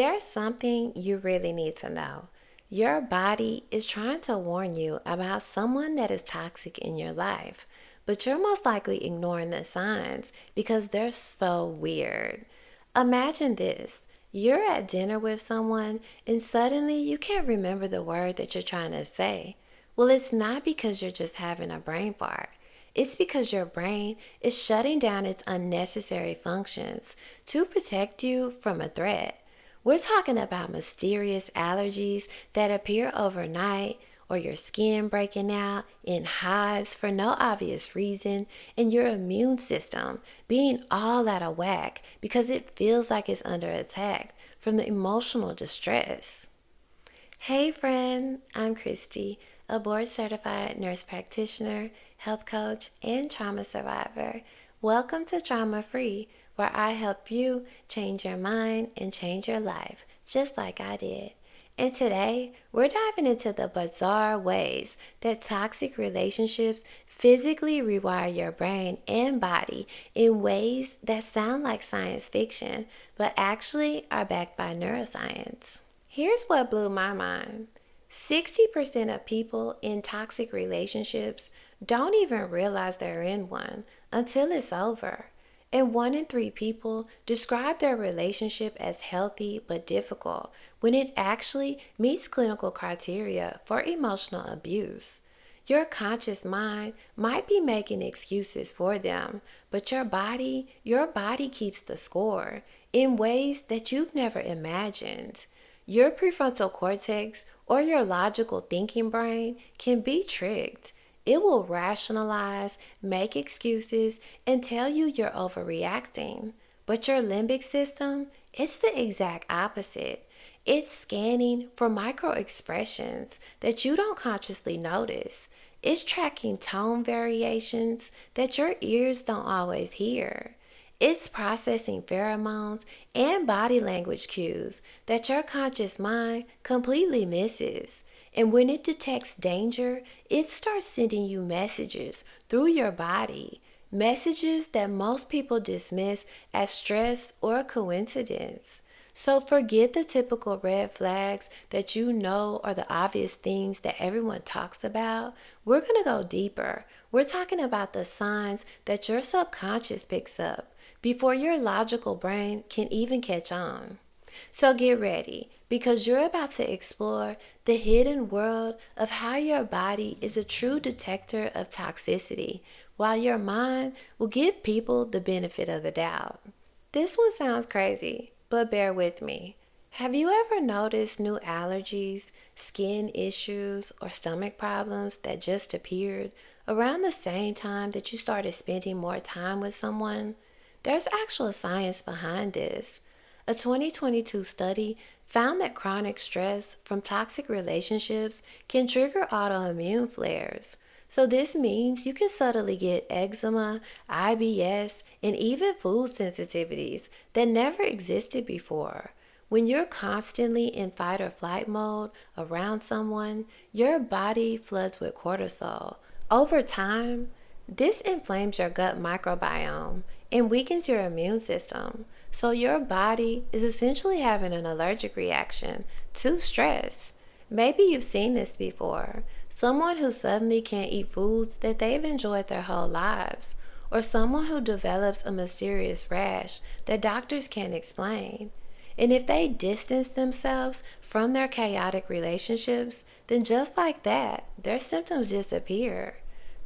There's something you really need to know. Your body is trying to warn you about someone that is toxic in your life, but you're most likely ignoring the signs because they're so weird. Imagine this. You're at dinner with someone and suddenly you can't remember the word that you're trying to say. Well, it's not because you're just having a brain fart. It's because your brain is shutting down its unnecessary functions to protect you from a threat. We're talking about mysterious allergies that appear overnight, or your skin breaking out in hives for no obvious reason, and your immune system being all out of whack because it feels like it's under attack from the emotional distress. Hey friend, I'm Christy, a board certified nurse practitioner, health coach, and trauma survivor. Welcome to Trauma Free, where I help you change your mind and change your life, just like I did. And today, we're diving into the bizarre ways that toxic relationships physically rewire your brain and body in ways that sound like science fiction, but actually are backed by neuroscience. Here's what blew my mind. 60% of people in toxic relationships don't even realize they're in one until it's over. And 1 in 3 people describe their relationship as healthy but difficult when it actually meets clinical criteria for emotional abuse. Your conscious mind might be making excuses for them, but your body keeps the score in ways that you've never imagined. Your prefrontal cortex or your logical thinking brain can be tricked. It will rationalize, make excuses, and tell you you're overreacting. But your limbic system, it's the exact opposite. It's scanning for micro expressions that you don't consciously notice. It's tracking tone variations that your ears don't always hear. It's processing pheromones and body language cues that your conscious mind completely misses. And when it detects danger, it starts sending you messages through your body. Messages that most people dismiss as stress or coincidence. So forget the typical red flags that you know are the obvious things that everyone talks about. We're going to go deeper. We're talking about the signs that your subconscious picks up before your logical brain can even catch on. So get ready because you're about to explore the hidden world of how your body is a true detector of toxicity, while your mind will give people the benefit of the doubt. This one sounds crazy, but bear with me. Have you ever noticed new allergies, skin issues, or stomach problems that just appeared around the same time that you started spending more time with someone? There's actual science behind this. A 2022 study found that chronic stress from toxic relationships can trigger autoimmune flares. So this means you can subtly get eczema, IBS, and even food sensitivities that never existed before. When you're constantly in fight or flight mode around someone, your body floods with cortisol. Over time, this inflames your gut microbiome and weakens your immune system. So your body is essentially having an allergic reaction to stress. Maybe you've seen this before. Someone who suddenly can't eat foods that they've enjoyed their whole lives, or someone who develops a mysterious rash that doctors can't explain. And if they distance themselves from their chaotic relationships, then just like that, their symptoms disappear.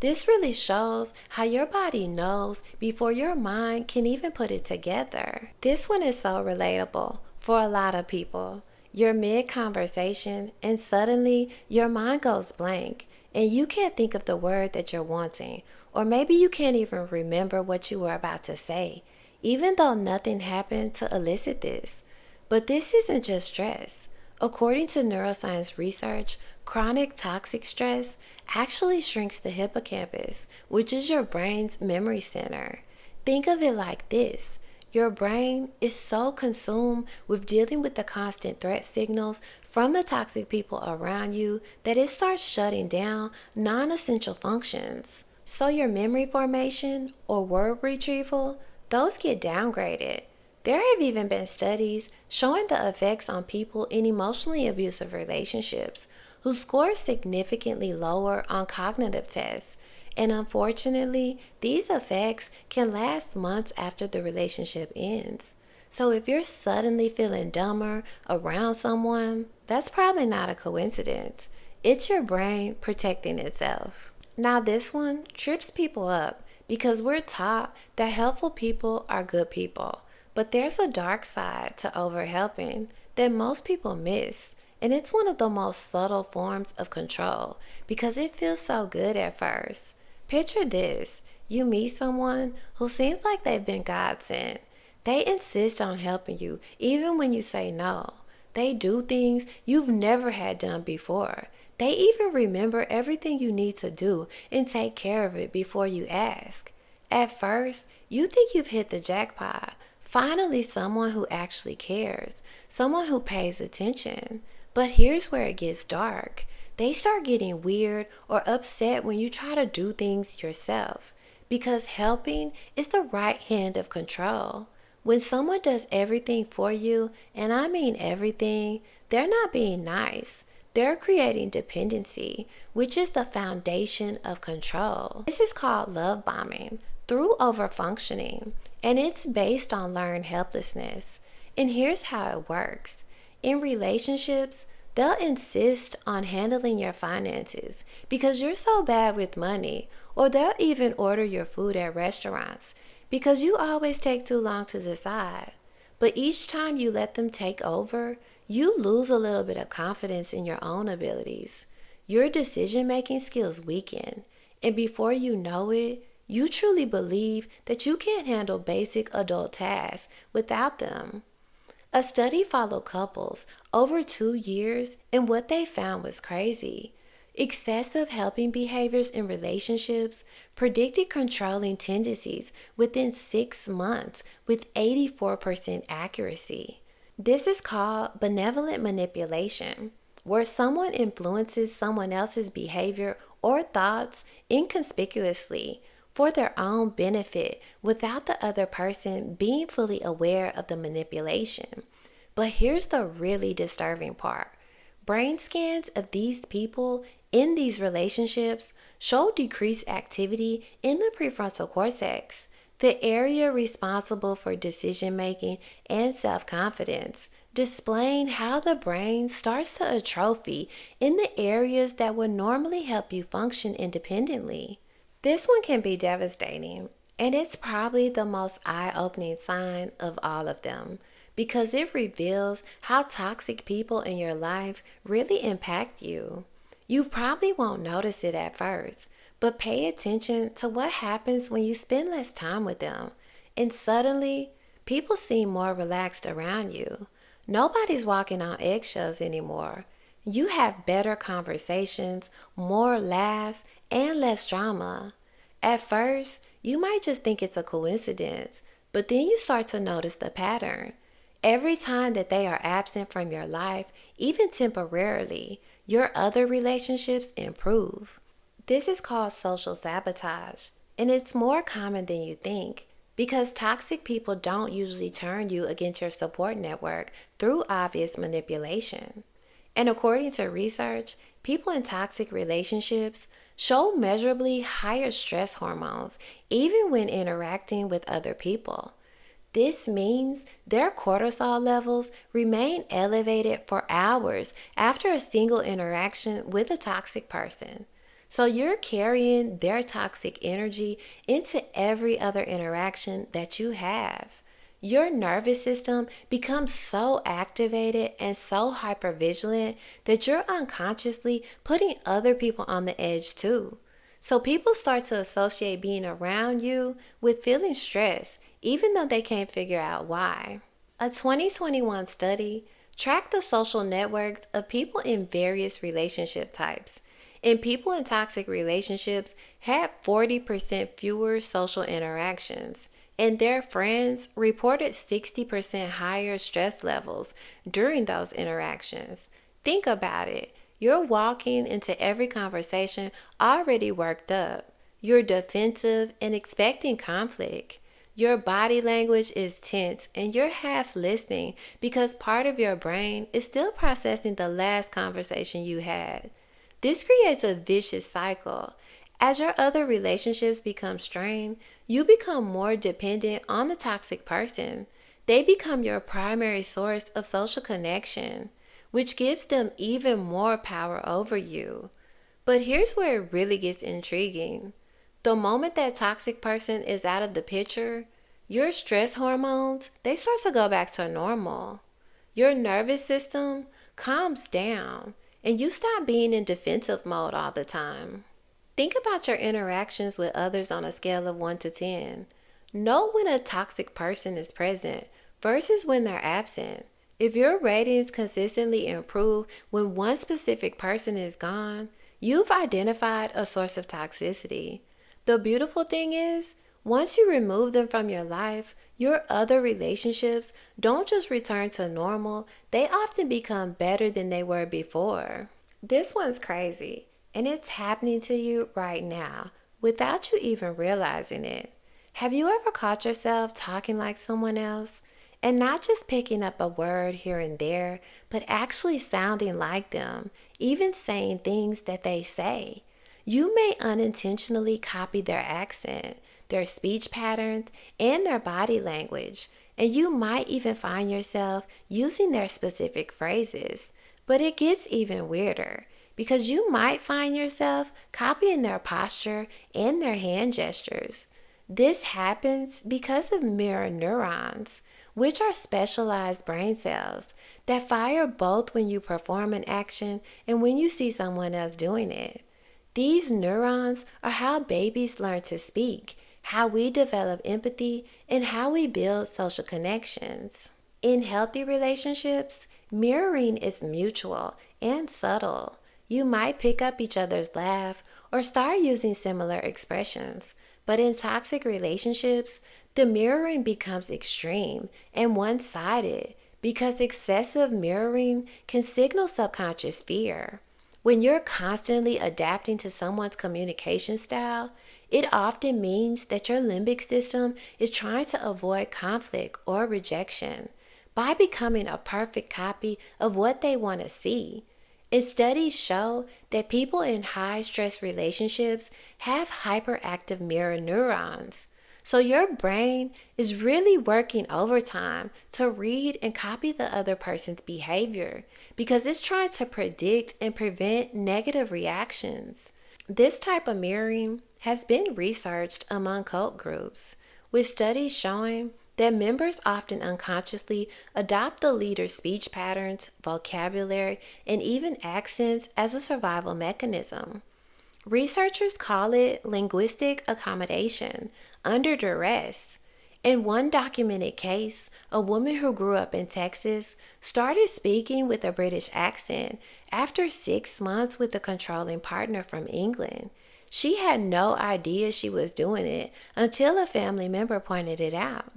This really shows how your body knows before your mind can even put it together. This one is so relatable for a lot of people. You're mid-conversation and suddenly your mind goes blank and you can't think of the word that you're wanting, or maybe you can't even remember what you were about to say, even though nothing happened to elicit this. But this isn't just stress. According to neuroscience research, chronic toxic stress actually shrinks the hippocampus, which is your brain's memory center. Think of it like this. Your brain is so consumed with dealing with the constant threat signals from the toxic people around you that it starts shutting down non-essential functions. So your memory formation or word retrieval, those get downgraded. There have even been studies showing the effects on people in emotionally abusive relationships who score significantly lower on cognitive tests. And unfortunately, these effects can last months after the relationship ends. So if you're suddenly feeling dumber around someone, that's probably not a coincidence. It's your brain protecting itself. Now, this one trips people up because we're taught that helpful people are good people. But there's a dark side to overhelping that most people miss. And it's one of the most subtle forms of control because it feels so good at first. Picture this: you meet someone who seems like they've been God sent. They insist on helping you even when you say no. They do things you've never had done before. They even remember everything you need to do and take care of it before you ask. At first, you think you've hit the jackpot. Finally, someone who actually cares, someone who pays attention. But here's where it gets dark. They start getting weird or upset when you try to do things yourself, because helping is the right hand of control. When someone does everything for you, and I mean everything, they're not being nice. They're creating dependency, which is the foundation of control. This is called love bombing through overfunctioning, and it's based on learned helplessness. And here's how it works. In relationships, they'll insist on handling your finances because you're so bad with money, or they'll even order your food at restaurants because you always take too long to decide. But each time you let them take over, you lose a little bit of confidence in your own abilities. Your decision-making skills weaken, and before you know it, you truly believe that you can't handle basic adult tasks without them. A study followed couples over 2 years, and what they found was crazy. Excessive helping behaviors in relationships predicted controlling tendencies within 6 months with 84% accuracy. This is called benevolent manipulation, where someone influences someone else's behavior or thoughts inconspicuously for their own benefit without the other person being fully aware of the manipulation. But here's the really disturbing part. Brain scans of these people in these relationships show decreased activity in the prefrontal cortex, the area responsible for decision making and self confidence, displaying how the brain starts to atrophy in the areas that would normally help you function independently. This one can be devastating, and it's probably the most eye-opening sign of all of them because it reveals how toxic people in your life really impact you. You probably won't notice it at first, but pay attention to what happens when you spend less time with them, and suddenly, people seem more relaxed around you. Nobody's walking on eggshells anymore. You have better conversations, more laughs, and less drama. At first, you might just think it's a coincidence, but then you start to notice the pattern. Every time that they are absent from your life, even temporarily, your other relationships improve. This is called social sabotage, and it's more common than you think because toxic people don't usually turn you against your support network through obvious manipulation. And according to research, people in toxic relationships show measurably higher stress hormones even when interacting with other people. This means their cortisol levels remain elevated for hours after a single interaction with a toxic person. So you're carrying their toxic energy into every other interaction that you have. Your nervous system becomes so activated and so hypervigilant that you're unconsciously putting other people on the edge too. So people start to associate being around you with feeling stressed, even though they can't figure out why. A 2021 study tracked the social networks of people in various relationship types, and people in toxic relationships had 40% fewer social interactions, and their friends reported 60% higher stress levels during those interactions. Think about it. You're walking into every conversation already worked up. You're defensive and expecting conflict. Your body language is tense and you're half listening because part of your brain is still processing the last conversation you had. This creates a vicious cycle. As your other relationships become strained, you become more dependent on the toxic person. They become your primary source of social connection, which gives them even more power over you. But here's where it really gets intriguing. The moment that toxic person is out of the picture, your stress hormones, they start to go back to normal. Your nervous system calms down and you stop being in defensive mode all the time. Think about your interactions with others on a scale of 1 to 10. Know when a toxic person is present versus when they're absent. If your ratings consistently improve when one specific person is gone, you've identified a source of toxicity. The beautiful thing is, once you remove them from your life, your other relationships don't just return to normal, they often become better than they were before. This one's crazy, and it's happening to you right now without you even realizing it. Have you ever caught yourself talking like someone else? And not just picking up a word here and there, but actually sounding like them, even saying things that they say. You may unintentionally copy their accent, their speech patterns, and their body language, and you might even find yourself using their specific phrases. But it gets even weirder because you might find yourself copying their posture and their hand gestures. This happens because of mirror neurons, which are specialized brain cells that fire both when you perform an action and when you see someone else doing it. These neurons are how babies learn to speak, how we develop empathy, and how we build social connections. In healthy relationships, mirroring is mutual and subtle. You might pick up each other's laugh or start using similar expressions. But in toxic relationships, the mirroring becomes extreme and one-sided because excessive mirroring can signal subconscious fear. When you're constantly adapting to someone's communication style, it often means that your limbic system is trying to avoid conflict or rejection by becoming a perfect copy of what they want to see. And studies show that people in high-stress relationships have hyperactive mirror neurons. So your brain is really working overtime to read and copy the other person's behavior because it's trying to predict and prevent negative reactions. This type of mirroring has been researched among cult groups, with studies showing that members often unconsciously adopt the leader's speech patterns, vocabulary, and even accents as a survival mechanism. Researchers call it linguistic accommodation under duress. In one documented case, a woman who grew up in Texas started speaking with a British accent after 6 months with a controlling partner from England. She had no idea she was doing it until a family member pointed it out.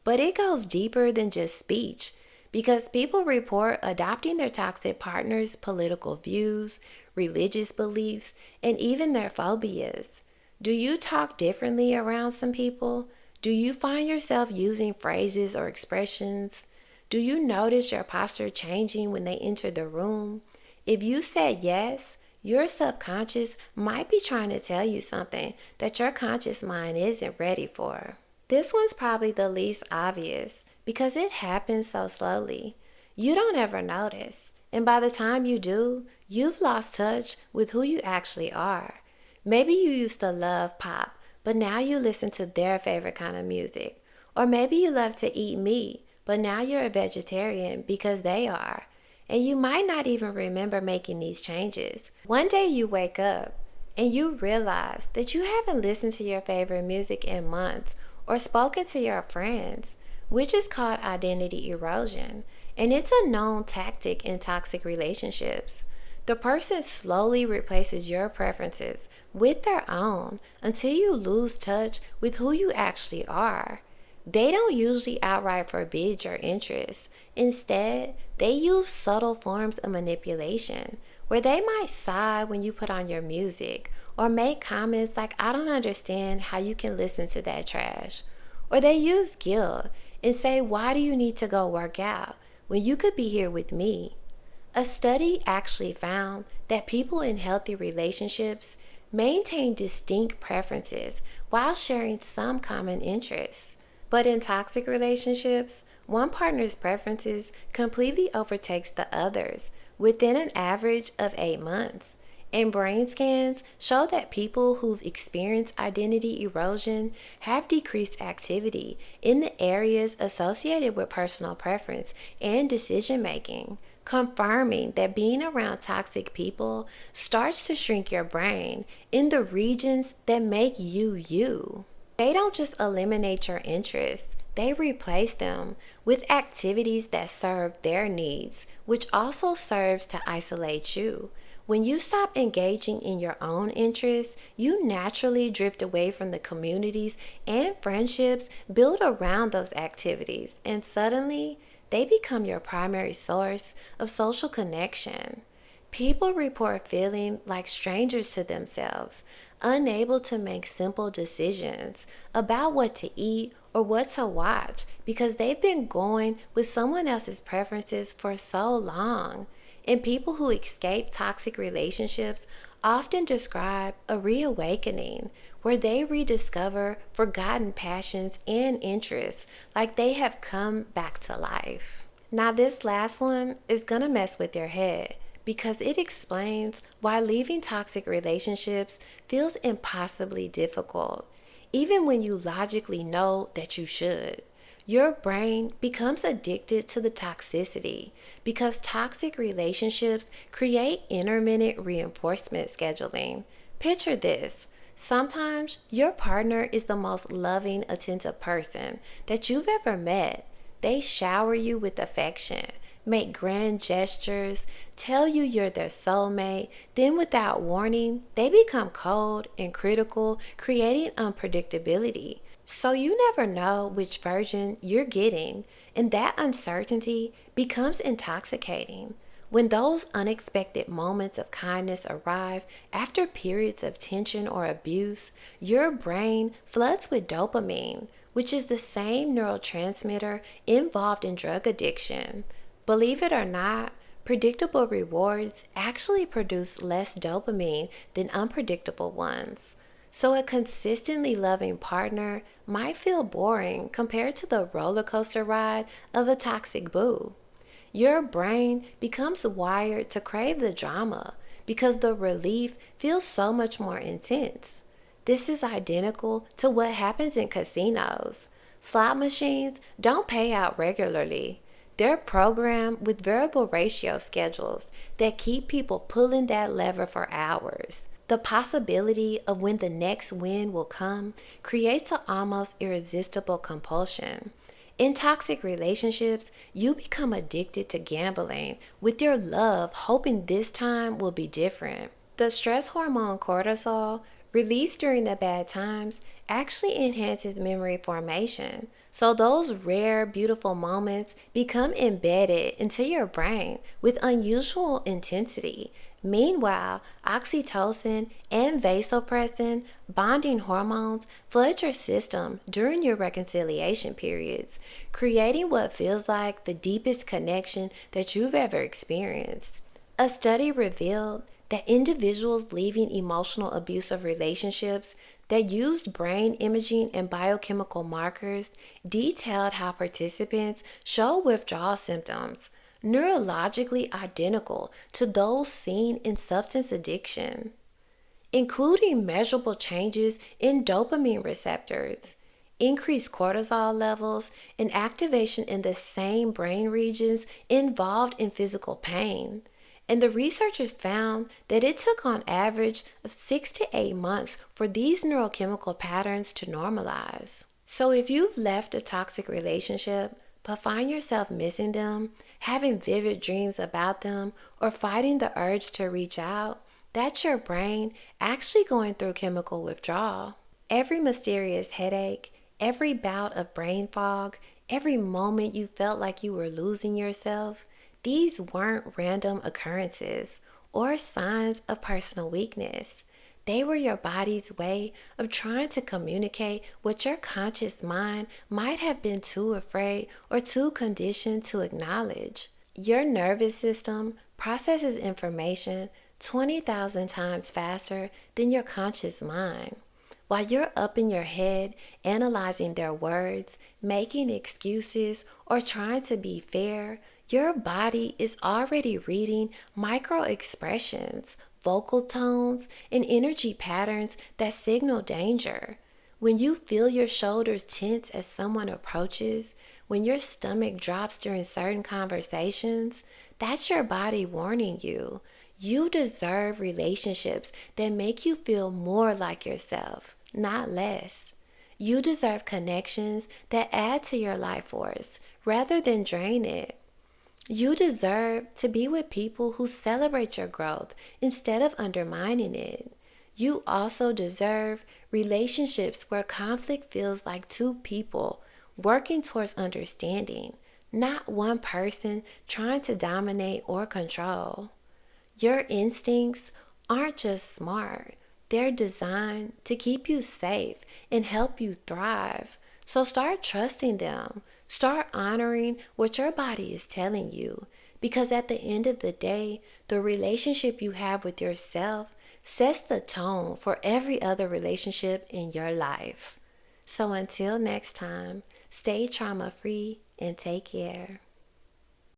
But it goes deeper than just speech because people report adopting their toxic partner's political views, religious beliefs, and even their phobias. Do you talk differently around some people? Do you find yourself using phrases or expressions? Do you notice your posture changing when they enter the room? If you said yes, your subconscious might be trying to tell you something that your conscious mind isn't ready for. This one's probably the least obvious because it happens so slowly. You don't ever notice, and by the time you do, you've lost touch with who you actually are. Maybe you used to love pop, but now you listen to their favorite kind of music. Or maybe you love to eat meat, but now you're a vegetarian because they are. And you might not even remember making these changes. One day you wake up and you realize that you haven't listened to your favorite music in months or spoken to your friends, which is called identity erosion. And it's a known tactic in toxic relationships. The person slowly replaces your preferences with their own until you lose touch with who you actually are. They don't usually outright forbid your interests. Instead, they use subtle forms of manipulation where they might sigh when you put on your music or make comments like, "I don't understand how you can listen to that trash." Or they use guilt and say, "Why do you need to go work out when you could be here with me?" A study actually found that people in healthy relationships maintain distinct preferences while sharing some common interests. But in toxic relationships, one partner's preferences completely overtakes the other's within an average of 8 months. And brain scans show that people who've experienced identity erosion have decreased activity in the areas associated with personal preference and decision making, confirming that being around toxic people starts to shrink your brain in the regions that make you you. They don't just eliminate your interests, they replace them with activities that serve their needs, which also serves to isolate you. When you stop engaging in your own interests, you naturally drift away from the communities and friendships built around those activities, and suddenly they become your primary source of social connection. People report feeling like strangers to themselves, unable to make simple decisions about what to eat or what to watch because they've been going with someone else's preferences for so long. And people who escape toxic relationships often describe a reawakening where they rediscover forgotten passions and interests like they have come back to life. Now, this last one is gonna mess with your head because it explains why leaving toxic relationships feels impossibly difficult, even when you logically know that you should. Your brain becomes addicted to the toxicity because toxic relationships create intermittent reinforcement scheduling. Picture this. Sometimes your partner is the most loving, attentive person that you've ever met. They shower you with affection, make grand gestures, tell you you're their soulmate, then without warning, they become cold and critical, creating unpredictability. So you never know which version you're getting, and that uncertainty becomes intoxicating. When those unexpected moments of kindness arrive after periods of tension or abuse, your brain floods with dopamine, which is the same neurotransmitter involved in drug addiction. Believe it or not, predictable rewards actually produce less dopamine than unpredictable ones. So a consistently loving partner might feel boring compared to the roller coaster ride of a toxic boo. Your brain becomes wired to crave the drama because the relief feels so much more intense. This is identical to what happens in casinos. Slot machines don't pay out regularly. They're programmed with variable ratio schedules that keep people pulling that lever for hours. The possibility of when the next win will come creates an almost irresistible compulsion. In toxic relationships, you become addicted to gambling with your love, hoping this time will be different. The stress hormone cortisol, released during the bad times, actually enhances memory formation. So those rare, beautiful moments become embedded into your brain with unusual intensity. Meanwhile, oxytocin and vasopressin, bonding hormones, flood your system during your reconciliation periods, creating what feels like the deepest connection that you've ever experienced. A study revealed that individuals leaving emotional abusive relationships that used brain imaging and biochemical markers detailed how participants show withdrawal symptoms neurologically identical to those seen in substance addiction, including measurable changes in dopamine receptors, increased cortisol levels, and activation in the same brain regions involved in physical pain. And the researchers found that it took on average of 6 to 8 months for these neurochemical patterns to normalize. So if you've left a toxic relationship but find yourself missing them, having vivid dreams about them, or fighting the urge to reach out, that's your brain actually going through chemical withdrawal. Every mysterious headache, every bout of brain fog, every moment you felt like you were losing yourself, these weren't random occurrences or signs of personal weakness. They were your body's way of trying to communicate what your conscious mind might have been too afraid or too conditioned to acknowledge. Your nervous system processes information 20,000 times faster than your conscious mind. While you're up in your head analyzing their words, making excuses, or trying to be fair, your body is already reading micro expressions, vocal tones, and energy patterns that signal danger. When you feel your shoulders tense as someone approaches, when your stomach drops during certain conversations, that's your body warning you. You deserve relationships that make you feel more like yourself, not less. You deserve connections that add to your life force rather than drain it. You deserve to be with people who celebrate your growth instead of undermining it. You also deserve relationships where conflict feels like two people working towards understanding, not one person trying to dominate or control. Your instincts aren't just smart, they're designed to keep you safe and help you thrive. So start trusting them. Start honoring what your body is telling you. Because at the end of the day, the relationship you have with yourself sets the tone for every other relationship in your life. So until next time, stay trauma free and take care.